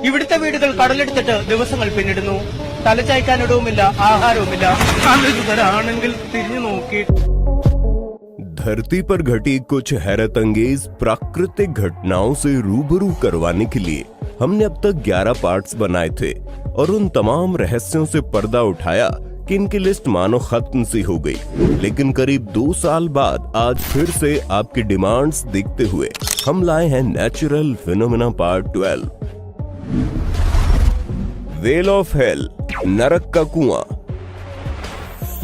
ഇവിടുത്തെ വീടുകൾ കടലെടുത്തിട്ട് ദിവസങ്ങൾ പിന്നിടുന്നു. തലചായ്ക്കാനിടവുമില്ല, ആഹാരവുമില്ല. ആണെങ്കിൽ തിരിഞ്ഞു നോക്കി. धरती पर घटी कुछ हैरत अंगेज प्राकृतिक घटनाओं से रूबरू करवाने के लिए हमने अब तक 11 पार्ट्स बनाए थे और उन तमाम रहस्यों से पर्दा उठाया कि इनकी लिस्ट मानो खत्म सी हो गई। लेकिन करीब 2 साल बाद आज फिर से आपकी डिमांड्स देखते हुए हम लाए हैं natural phenomena part 12, well of hell, नरक का कुआं।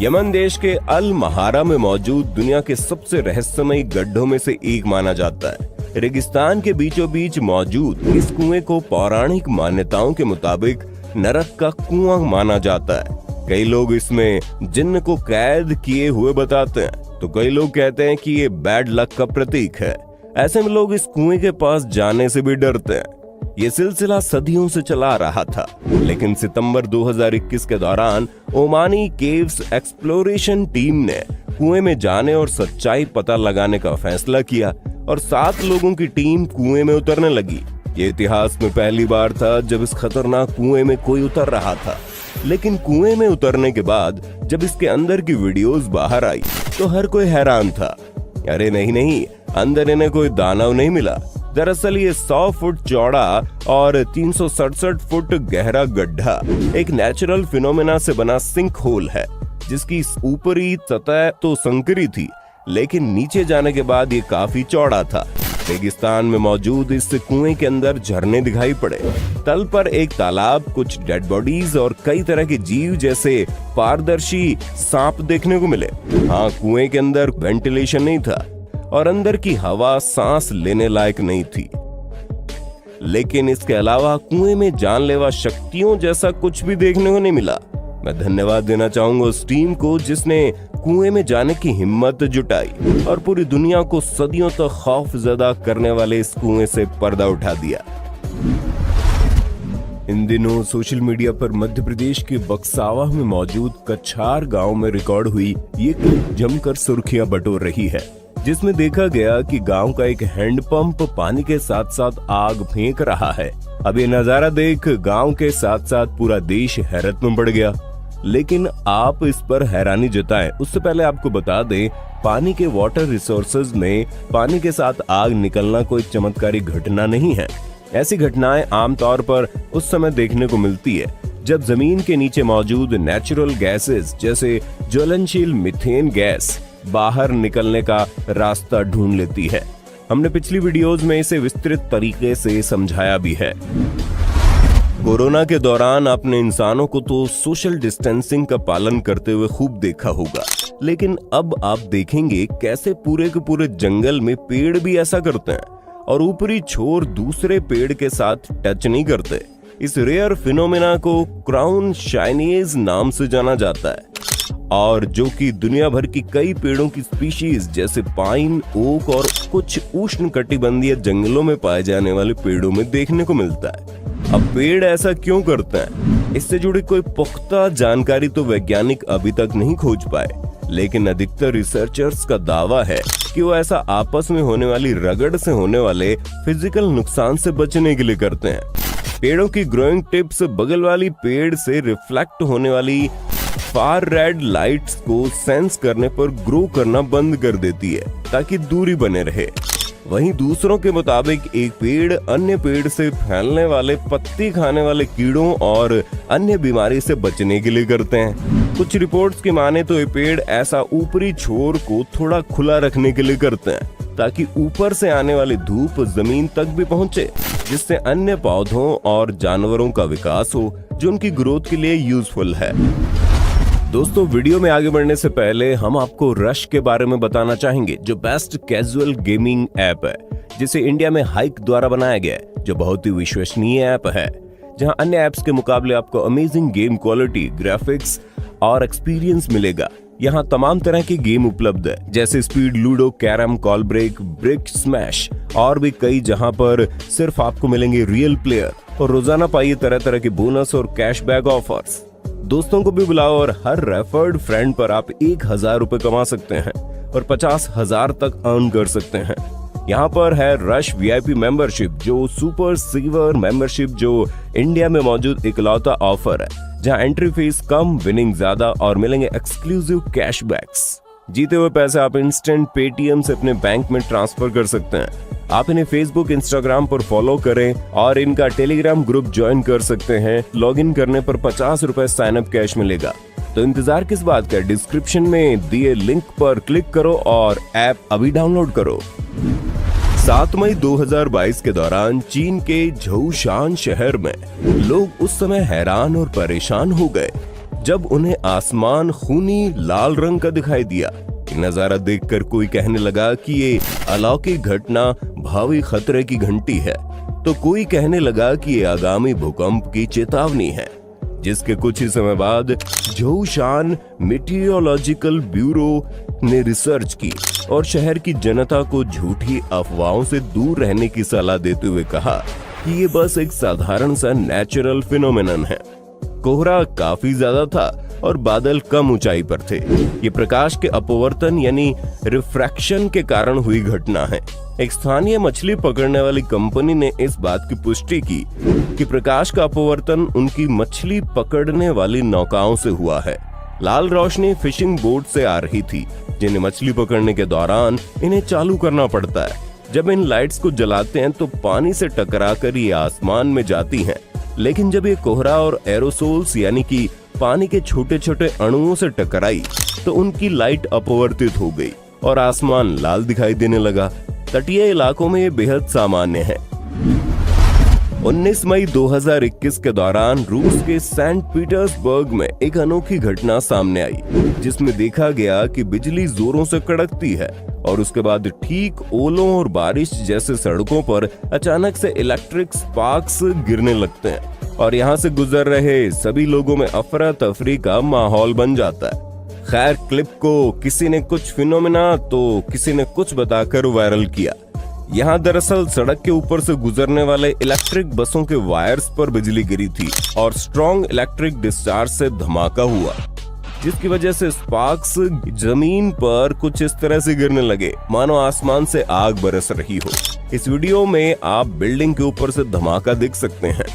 यमन देश के अल महारा में मौजूद दुनिया के सबसे रहस्यमयी गड्ढों में से एक माना जाता है। रेगिस्तान के बीचों बीच मौजूद इस कुएं को पौराणिक मान्यताओं के मुताबिक नरक का कुआं माना जाता है। कई लोग इसमें जिन्न को कैद किए हुए बताते हैं, तो कई लोग कहते हैं कि ये बैड लक का प्रतीक है। ऐसे में लोग इस कुएं के पास जाने से भी डरते हैं। ये सिलसिला सदियों से चला आ रहा था, लेकिन सितंबर 2021 के दौरान ओमानी केव्स एक्सप्लोरेशन टीम ने कुएं में जाने और सच्चाई पता लगाने का फैसला किया और 7 लोगों की टीम कुएं में उतरने लगी। ये इतिहास में पहली बार था जब इस खतरनाक कुएं में कोई उतर रहा था। लेकिन कुएं में उतरने के बाद जब इसके अंदर की वीडियोस बाहर आई तो हर कोई हैरान था। अरे नहीं, अंदर इन्हें कोई दानव नहीं मिला। दरअसल ये 100 फुट चौड़ा और 367 फुट गहरा गड्ढा एक नेचुरल फिनोमेना से बना सिंक होल है, जिसकी ऊपरी सतह तो संकरी थी, लेकिन नीचे जाने के बाद ये काफी चौड़ा था। रेगिस्तान में मौजूद इस कुएं के अंदर झरने दिखाई पड़े। तल पर एक तालाब, कुछ डेड बॉडीज और कई तरह के जीव जैसे पारदर्शी सांप देखने को मिले। हाँ, कुएं के अंदर वेंटिलेशन नहीं था और अंदर की हवा सांस लेने लायक नहीं थी। लेकिन इसके अलावा कुएं में जानलेवा शक्तियों जैसा कुछ भी देखने को नहीं मिला। मैं धन्यवाद देना चाहूंगा उस टीम को जिसने कुएं में जाने की हिम्मत जुटाई और पूरी दुनिया को सदियों तक खौफजदा करने वाले इस कुएं से पर्दा उठा दिया। इन दिनों सोशल मीडिया पर मध्य प्रदेश के बक्सावा में मौजूद कछार गांव में रिकॉर्ड हुई ये क्लिप जमकर सुर्खियां बटोर रही है, जिसमें देखा गया कि गांव का एक हैंडपंप पानी के साथ साथ आग फेंक रहा है। अब ये नजारा देख गांव के साथ साथ पूरा देश हैरत में पड़ गया। लेकिन आप इस पर हैरानी जताएं उससे पहले आपको बता दें, पानी के वाटर रिसोर्सेज में पानी के साथ आग निकलना कोई चमत्कारी घटना नहीं है। ऐसी घटनाएं आमतौर पर उस समय देखने को मिलती है जब जमीन के नीचे मौजूद नेचुरल गैसेस जैसे ज्वलनशील मीथेन गैस बाहर निकलने का रास्ता ढूंढ लेती है। हमने पिछली वीडियोस में इसे विस्तृत तरीके से समझाया भी है। कोरोना के दौरान आपने इंसानों को तो सोशल डिस्टेंसिंग का पालन करते हुए खूब देखा होगा, लेकिन अब आप देखेंगे कैसे पूरे के पूरे जंगल में पेड़ भी ऐसा करते हैं और ऊपरी छोर दूसरे पेड़ के साथ टच नहीं करते। इस रेयर फिनोमेना को क्राउन शाइनीज नाम से जाना जाता है और जो कि दुनिया भर की कई पेड़ों की स्पीशीज जैसे पाइन, ओक और कुछ उष्णकटिबंधीय जंगलों में पाए जाने वाले पेड़ों में देखने को मिलता है। अब पेड़ ऐसा क्यों करते हैं, इससे जुड़ी कोई पुख्ता जानकारी तो वैज्ञानिक अभी तक नहीं खोज पाए, लेकिन अधिकतर रिसर्चर्स का दावा है कि वो ऐसा आपस में होने वाली रगड़ से होने वाले फिजिकल नुकसान से बचने के लिए करते हैं। पेड़ों की ग्रोइंग टिप्स बगल वाली पेड़ से रिफ्लेक्ट होने वाली फार रेड लाइट्स को सेंस करने पर ग्रो करना बंद कर देती है ताकि दूरी बने रहे। वहीं दूसरों के मुताबिक एक पेड़ अन्य पेड़ से फैलने वाले पत्ती खाने वाले कीड़ों और अन्य बीमारी से बचने के लिए करते हैं। कुछ रिपोर्ट्स की माने तो ये पेड़ ऐसा ऊपरी छोर को थोड़ा खुला रखने के लिए करते हैं ताकि ऊपर से आने वाली धूप जमीन तक भी पहुंचे, जिससे अन्य पौधों और जानवरों का विकास हो जो उनकी ग्रोथ के लिए यूजफुल है। दोस्तों, वीडियो में आगे बढ़ने से पहले हम आपको रश के बारे में बताना चाहेंगे, जो बेस्ट कैजुअल गेमिंग ऐप है जिसे इंडिया में हाइक द्वारा बनाया गया है, जो बहुत ही विश्वसनीय ऐप है, जहां अन्य ऐप्स के मुकाबले आपको अमेजिंग गेम क्वालिटी, ग्राफिक्स और एक्सपीरियंस मिलेगा। यहाँ तमाम तरह की गेम उपलब्ध है जैसे speed ludo, carrom, call break, brick smash और भी कई, जहाँ पर सिर्फ आपको मिलेंगे रियल प्लेयर और रोजाना पाइए तरह तरह के बोनस और कैशबैक ऑफर्स। दोस्तों को भी बुलाओ और हर रेफर्ड फ्रेंड पर आप 1000 रुपए कमा सकते हैं और 50,000 तक अर्न कर सकते हैं। यहाँ पर है रश वीआईपी मेंबरशिप, जो सुपर सीवर मेंबरशिप, जो इंडिया में मौजूद इकलौता ऑफर है जहाँ एंट्री फीस कम, विनिंग ज्यादा और मिलेंगे एक्सक्लूसिव कैशबैक्स। जीते हुए पैसे आप इंस्टेंट पेटीएम से अपने बैंक में ट्रांसफर कर सकते हैं। आप इन्हें फेसबुक, इंस्टाग्राम पर फॉलो करें और इनका टेलीग्राम ग्रुप ज्वाइन कर सकते हैं। लॉगिन करने पर 50 रुपए साइन अप कैश मिलेगा। तो इंतजार किस बात का, डिस्क्रिप्शन में दिए लिंक पर क्लिक करो और ऐप अभी डाउनलोड करो। 7 मई 2022 के दौरान चीन के झोउशान शहर में लोग उस समय हैरान और परेशान हो गए जब उन्हें आसमान खूनी लाल रंग का दिखाई दिया। नजारा देखकर कोई कहने लगा कि ये अलौकिक घटना भावी खतरे की घंटी है, तो कोई कहने लगा कि ये आगामी भूकंप की चेतावनी है। जिसके कुछ ही समय बाद झोउशान मीटियोलॉजिकल ब्यूरो ने रिसर्च की और शहर की जनता को झूठी अफवाहों से दूर रहने की सलाह देते हुए कहा कि ये बस एक साधारण सा नेचुरल फिनोमेनन है। कोहरा काफी ज्यादा था और बादल कम ऊंचाई पर थे। ये प्रकाश के अपवर्तन यानी रिफ्रैक्शन के कारण हुई घटना है। एक स्थानीय मछली पकड़ने वाली कंपनी ने इस बात की पुष्टि की कि प्रकाश का अपवर्तन उनकी मछली पकड़ने वाली नौकाओं से हुआ है। लाल रोशनी फिशिंग बोट से आ रही थी, जिन्हें मछली पकड़ने के दौरान इन्हें चालू करना पड़ता है। जब इन लाइट्स को जलाते हैं तो पानी से टकराकर ये आसमान में जाती हैं। लेकिन जब ये कोहरा और एरोसोल्स यानी कि पानी के छोटे छोटे अणुओं से टकराई तो उनकी लाइट अपवर्तित हो गई और आसमान लाल दिखाई देने लगा। तटीय इलाकों में ये बेहद सामान्य है। 19 मई 2021 के दौरान रूस के सेंट पीटर्सबर्ग में एक अनोखी घटना सामने आई, जिसमें देखा गया कि बिजली जोरों से कड़कती है और उसके बाद ठीक ओलों और बारिश जैसे सड़कों पर अचानक से इलेक्ट्रिक स्पार्क्स गिरने लगते हैं और यहाँ से गुजर रहे सभी लोगों में अफरा तफरी का माहौल बन जाता है। खैर, क्लिप को किसी ने कुछ फिनोमेना तो किसी ने कुछ बताकर वायरल किया। यहाँ दरअसल सड़क के ऊपर से गुजरने वाले इलेक्ट्रिक बसों के वायर्स पर बिजली गिरी थी और स्ट्रॉन्ग इलेक्ट्रिक डिस्चार्ज से धमाका हुआ, जिसकी वजह से स्पार्क्स जमीन पर कुछ इस तरह से गिरने लगे मानो आसमान से आग बरस रही हो। इस वीडियो में आप बिल्डिंग के ऊपर से धमाका देख सकते हैं।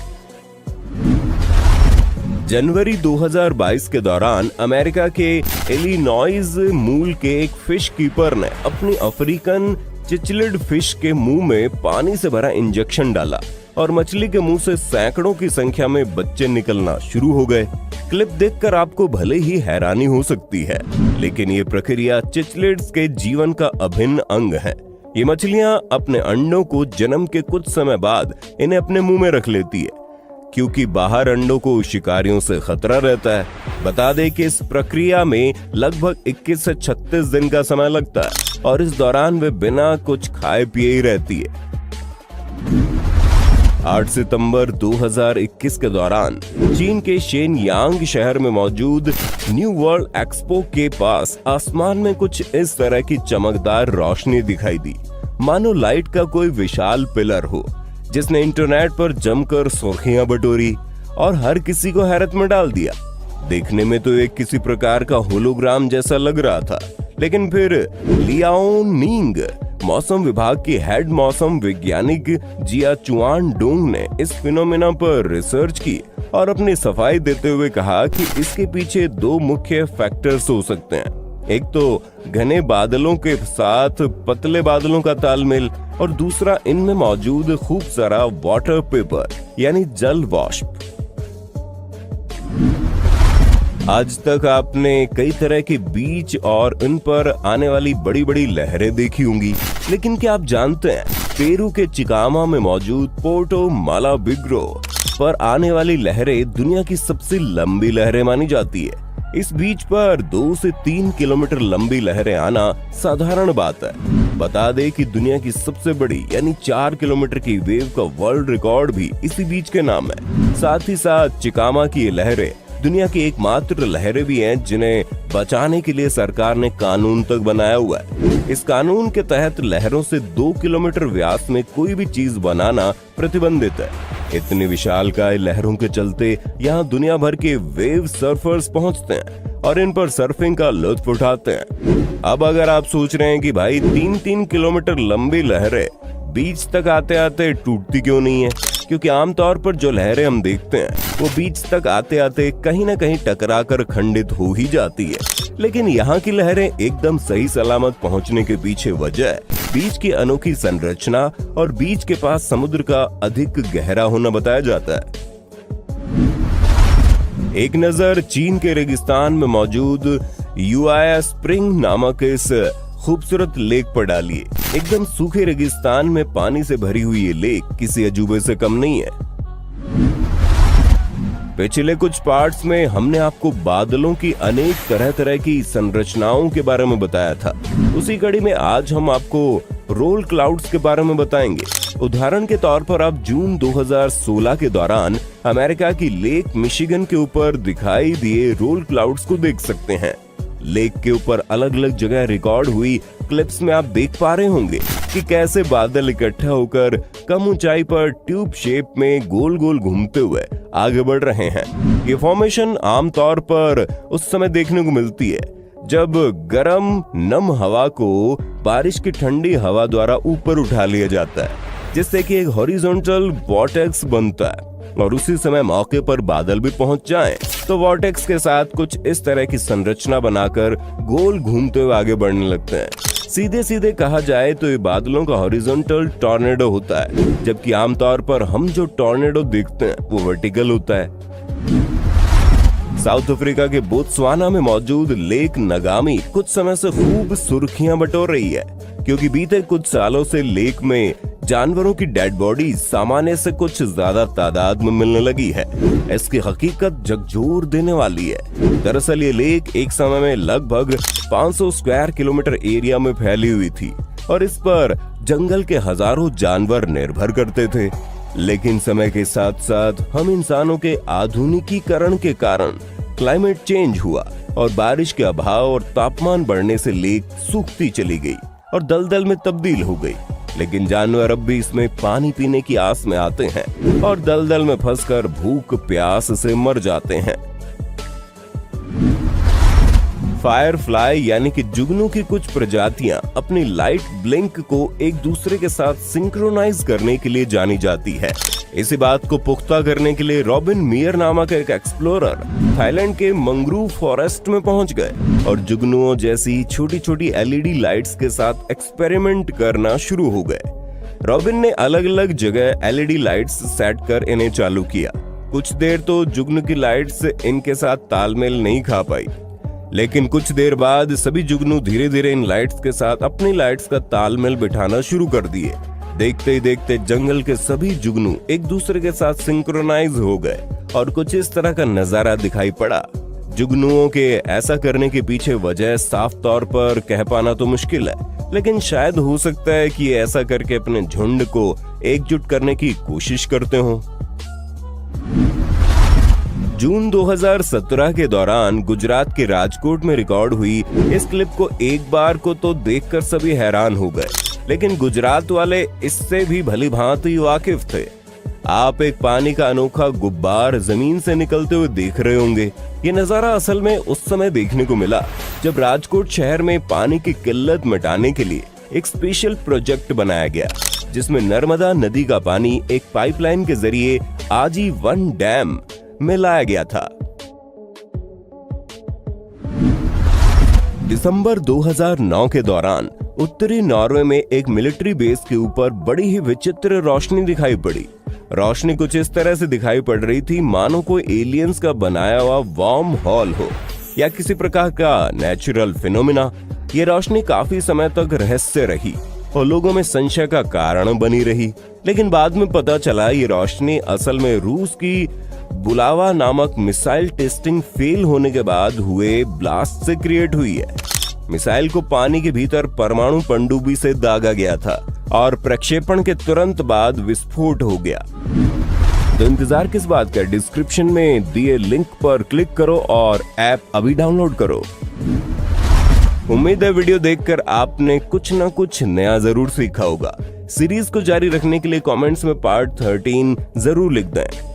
जनवरी 2022 के दौरान अमेरिका के इलिनॉइस मूल के एक फिश कीपर ने अपनी अफ्रीकन चिचलिड फिश के मुंह में पानी से भरा इंजेक्शन डाला और मछली के मुंह से सैकड़ों की संख्या में बच्चे निकलना शुरू हो गए। क्लिप देखकर आपको भले ही हैरानी हो सकती है, लेकिन ये प्रक्रिया चिचलिड्स के जीवन का अभिन्न अंग है। ये मछलियां अपने अंडों को जन्म के कुछ समय बाद इन्हें अपने मुंह में रख लेती है, क्योंकि बाहर अंडों को शिकारियों से खतरा रहता है। बता दें कि इस प्रक्रिया में लगभग 21 से 36 दिन का समय लगता है और इस दौरान वे बिना कुछ खाए पिए ही रहती है। 8 सितंबर 2021 के दौरान चीन के शेनयांग शहर में मौजूद न्यू वर्ल्ड एक्सपो के पास आसमान में कुछ इस तरह की चमकदार रोशनी दिखाई दी, मानो लाइट का कोई विशाल पिलर हो, जिसने इंटरनेट पर जमकर सुर्खियां बटोरी और हर किसी को हैरत में डाल दिया। देखने में तो एक किसी प्रकार का होलोग्राम जैसा लग रहा था, लेकिन फिर लियाओनिंग मौसम विभाग की हेड मौसम वैज्ञानिक जिया चुआन डोंग ने इस फिनोमेना पर रिसर्च की और अपनी सफाई देते हुए कहा कि इसके पीछे 2 मुख्य फैक्टर्स हो सकते हैं। एक तो घने बादलों के साथ पतले बादलों का तालमेल और दूसरा इनमें मौजूद खूब सारा वाटर पेपर यानी जल वाष्प। आज तक आपने कई तरह के बीच और इन पर आने वाली बड़ी बड़ी लहरें देखी होंगी, लेकिन क्या आप जानते हैं पेरू के चिकामा में मौजूद पोर्टो मालाबिग्रो पर आने वाली लहरें दुनिया की सबसे लंबी लहरें मानी जाती है। इस बीच पर 2 से 3 किलोमीटर लंबी लहरें आना साधारण बात है। बता दें कि दुनिया की सबसे बड़ी यानी 4 किलोमीटर की वेव का वर्ल्ड रिकॉर्ड भी इसी बीच के नाम है। साथ ही साथ चिकामा की ये लहरें दुनिया की एकमात्र लहरें भी हैं जिन्हें बचाने के लिए सरकार ने कानून तक बनाया हुआ है। इस कानून के तहत लहरों से 2 किलोमीटर व्यास में कोई भी चीज बनाना प्रतिबंधित है। इतनी विशालकाय लहरों के चलते यहाँ दुनिया भर के वेव सर्फर्स पहुँचते हैं और इन पर सर्फिंग का लुत्फ उठाते हैं। अब अगर आप सोच रहे हैं कि भाई 3-3 किलोमीटर लंबी लहरें बीच तक आते आते टूटती क्यों नहीं है, क्योंकि आमतौर पर जो लहरें हम देखते हैं वो बीच तक आते आते कहीं न कहीं टकराकर खंडित हो ही जाती है। लेकिन यहाँ की लहरें एकदम सही सलामत पहुँचने के पीछे वजह बीच की अनोखी संरचना और बीच के पास समुद्र का अधिक गहरा होना बताया जाता है। एक नजर चीन के रेगिस्तान में मौजूद युआया स्प्रिंग नामक इस खूबसूरत लेक पर डालिए। एकदम सूखे रेगिस्तान में पानी से भरी हुई ये लेक किसी अजूबे से कम नहीं है। पिछले कुछ पार्ट्स में हमने आपको बादलों की अनेक तरह तरह की संरचनाओं के बारे में बताया था। उसी कड़ी में आज हम आपको रोल क्लाउड्स के बारे में बताएंगे। उदाहरण के तौर पर आप जून 2016 के दौरान अमेरिका की लेक मिशिगन के ऊपर दिखाई दिए रोल क्लाउड्स को देख सकते हैं। लेक के ऊपर अलग अलग जगह रिकॉर्ड हुई क्लिप्स में आप देख पा रहे होंगे कि कैसे बादल इकट्ठा होकर कम ऊंचाई पर ट्यूब शेप में गोल गोल घूमते हुए आगे बढ़ रहे हैं। ये फॉर्मेशन आमतौर पर उस समय देखने को मिलती है जब गर्म नम हवा को बारिश की ठंडी हवा द्वारा ऊपर उठा लिया जाता है, जिससे कि एक हॉरिजॉन्टल वॉर्टेक्स बनता है और उसी समय मौके पर बादल भी पहुंच जाएं, तो वॉर्टेक्स के साथ कुछ इस तरह की संरचना बनाकर गोल घूमते हुए आगे बढ़ने लगते हैं। सीधे सीधे कहा जाए तो ये बादलों का हॉरिजॉन्टल टॉर्नेडो होता है, जबकि आमतौर पर हम जो टॉर्नेडो देखते हैं वो वर्टिकल होता है। साउथ अफ्रीका के बोत्सवाना में मौजूद लेक नगामी कुछ समय से खूब सुर्खियां बटोर रही है, क्योंकि बीते कुछ सालों से लेक में जानवरों की डेड बॉडी सामान्य से कुछ ज्यादा तादाद में मिलने लगी है। इसकी हकीकत झकझोर देने वाली है। दरअसल ये लेक एक समय में लगभग 500 स्क्वायर किलोमीटर एरिया में फैली हुई थी और इस पर जंगल के हजारों जानवर निर्भर करते थे। लेकिन समय के साथ साथ हम इंसानों के आधुनिकीकरण के कारण क्लाइमेट चेंज हुआ और बारिश के अभाव और तापमान बढ़ने से लेक सूखती चली गई और दलदल में तब्दील हो गई। लेकिन जानवर अब भी इसमें पानी पीने की आस में आते हैं और दलदल में फंसकर भूख प्यास से मर जाते हैं। फायरफ्लाई यानी कि जुगनू की कुछ प्रजातियां अपनी लाइट ब्लिंक को एक दूसरे के साथ सिंक्रोनाइज करने के लिए जानी जाती है। इसी बात को पुख्ता करने के लिए रॉबिन मियर नामक एक एक्सप्लोरर थाईलैंड के मंग्रूव फॉरेस्ट में पहुंच गए और जुगनुओं जैसी छोटी छोटी एलईडी लाइट्स के साथ एक्सपेरिमेंट करना शुरू हो गए। रॉबिन ने अलग अलग जगह एलईडी लाइट्स सेट कर इन्हें चालू किया। कुछ देर तो जुगनू की लाइट्स इनके साथ तालमेल नहीं खा पाई, लेकिन कुछ देर बाद सभी जुगनू धीरे धीरे इन लाइट्स के साथ अपनी लाइट्स का तालमेल बिठाना शुरू कर दिए। देखते ही देखते जंगल के सभी जुगनू एक दूसरे के साथ सिंक्रोनाइज हो गए और कुछ इस तरह का नजारा दिखाई पड़ा। जुगनुओं के ऐसा करने के पीछे वजह साफ तौर पर कह पाना तो मुश्किल है, लेकिन शायद हो सकता है कि ये ऐसा करके अपने झुंड को एकजुट करने की कोशिश करते हों। जून 2017 के दौरान गुजरात के राजकोट में रिकॉर्ड हुई इस क्लिप को एक बार को तो देखकर सभी हैरान हो गए, लेकिन गुजरात वाले इससे भी भली भांति वाकिफ थे। आप एक पानी का अनोखा गुब्बार जमीन से निकलते हुए देख रहे होंगे। ये नजारा असल में उस समय देखने को मिला जब राजकोट शहर में पानी की किल्लत मिटाने के लिए एक स्पेशल प्रोजेक्ट बनाया गया, जिसमें नर्मदा नदी का पानी एक पाइपलाइन के जरिए आजीवन डैम में लाया गया था। दिसंबर 2009 के दौरान उत्तरी नॉर्वे में एक मिलिट्री बेस के ऊपर बड़ी ही विचित्र रोशनी दिखाई पड़ी। रोशनी कुछ इस तरह से दिखाई पड़ रही थी मानो कोई एलियंस का बनाया हुआ वार्म हॉल हो या किसी प्रकार का नेचुरल फिनोमिना। ये रोशनी काफी समय तक रहस्य रही और लोगों में संशय का कारण बनी रही, लेकिन बाद में पता चला ये रोशनी असल में रूस की बुलावा नामक मिसाइल टेस्टिंग फेल होने के बाद हुए ब्लास्ट से क्रिएट हुई है। मिसाइल को पानी के भीतर परमाणु पनडुब्बी से दागा गया था और प्रक्षेपण के तुरंत बाद विस्फोट हो गया। तो इंतजार किस बात का, डिस्क्रिप्शन में दिए लिंक पर क्लिक करो और ऐप अभी डाउनलोड करो। उम्मीद है वीडियो देखकर आपने कुछ न कुछ नया जरूर सीखा होगा। सीरीज को जारी रखने के लिए कमेंट्स में पार्ट 13 जरूर लिख दें।